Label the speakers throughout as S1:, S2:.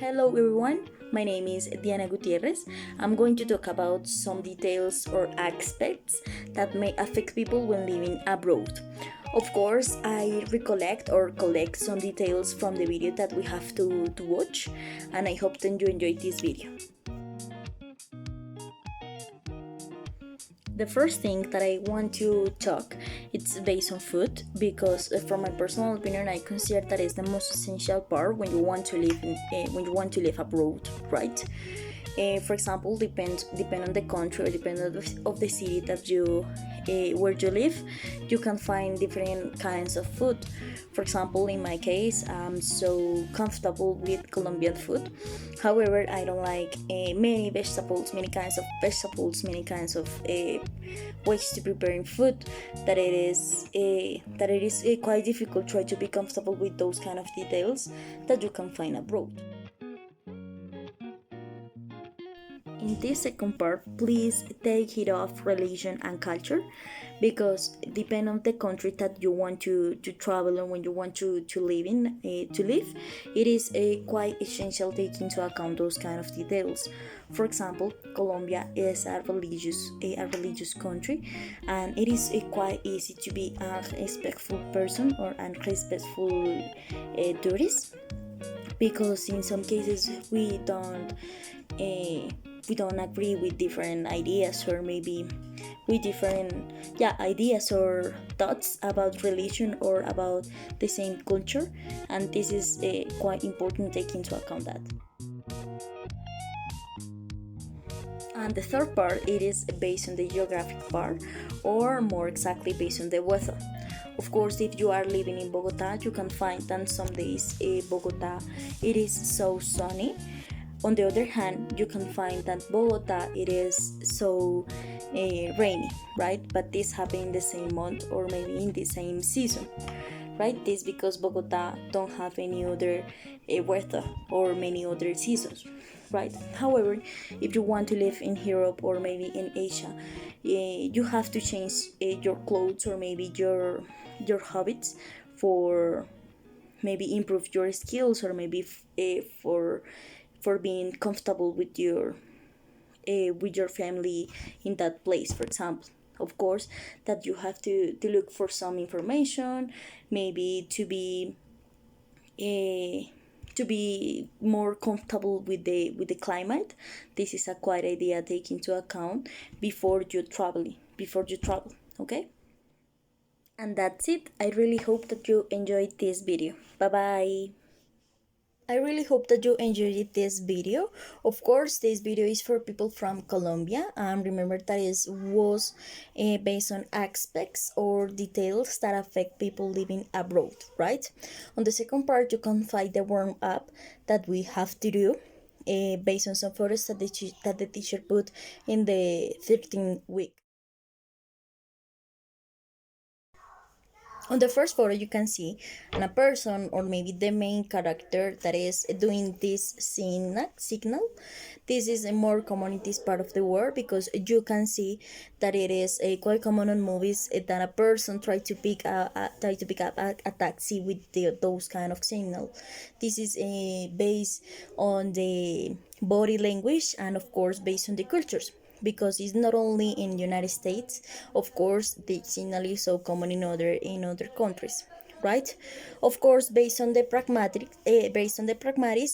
S1: Hello everyone, my name is Tatiana Gutiérrez. I'm going to talk about some details or aspects that may affect people when living abroad. Of course, I recollect or collect some details from the video that we have to watch, and I hope that you enjoyed this video. The first thing that I want to talk it's based on food because from my personal opinion I consider that is the most essential part when you want to live abroad, right? For example, depend on the country or depend of the city that you where you live, you can find different kinds of food. For example, in my case, I'm so comfortable with Colombian food. However, I don't like many kinds of vegetables, many kinds of ways to preparing food. That it is quite difficult try to be comfortable with those kind of details that you can find abroad. In this second part, please take it off religion and culture because depending on the country that you want to travel and when you want to live it is quite essential to take into account those kind of details. For example, Colombia is a religious country, and it is quite easy to be a respectful person or a respectful tourist because in some cases we don't agree with different ideas or maybe with different ideas or thoughts about religion or about the same culture, and this is quite important to take into account that. And the third part, it is based on the geographic part, or more exactly based on the weather. Of course, if you are living in Bogota, you can find that some days Bogota it is so sunny. On the other hand, you can find that Bogota it is so rainy, right? But this happens in the same month or maybe in the same season, right? This because Bogota don't have any other weather or many other seasons, right? However, if you want to live in Europe or maybe in Asia, you have to change your clothes or maybe your habits for maybe improve your skills or maybe for being comfortable with your family in that place, for example. Of course, that you have to look for some information, maybe to be more comfortable with the climate. This is a quite idea to take into account before you travel. Okay. And that's it. I really hope that you enjoyed this video. Bye bye. I really hope that you enjoyed this video. Of course, this video is for people from Colombia. Remember that it was based on aspects or details that affect people living abroad, right? On the second part, you can find the warm-up that we have to do based on some photos that the teacher put in the 13th week. On the first photo, you can see a person or maybe the main character that is doing this signal. This is a more common in this part of the world because you can see that it is quite common in movies that a person try to pick up a taxi with those kind of signal. This is based on the body language and of course based on the cultures, because it's not only in United States. Of course, the signal is so common in other countries, right? Of course, based on the pragmatics,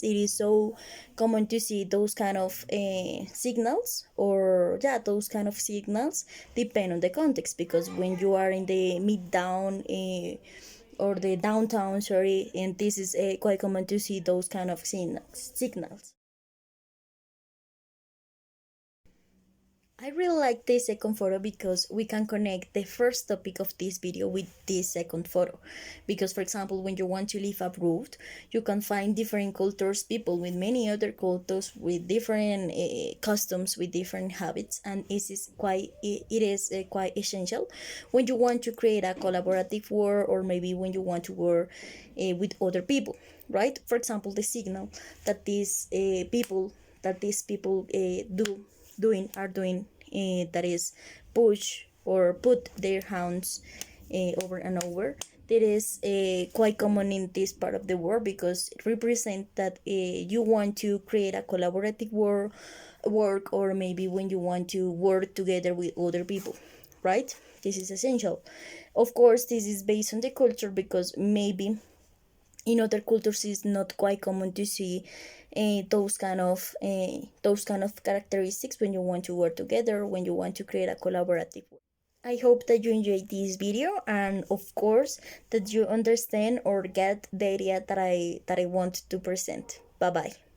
S1: it is so common to see those kind of signals, or those kind of signals depend on the context, because when you are in the mid-down or the downtown, sorry, and this is quite common to see those kind of signals. I really like this second photo because we can connect the first topic of this video with this second photo. Because, for example, when you want to live abroad, you can find different cultures, people with many other cultures, with different customs, with different habits, and it is quite essential when you want to create a collaborative work, or maybe when you want to work with other people, right? For example, the signal that these people are doing that is push or put their hands over and over. that is quite common in this part of the world, because it represents that you want to create a collaborative work, or maybe when you want to work together with other people, right? This is essential. Of course, this is based on the culture, because maybe in other cultures it's not quite common to see those kind of characteristics when you want to work together, when you want to create a collaborative work. I hope that you enjoyed this video, and of course that you understand or get the idea that I want to present. Bye bye.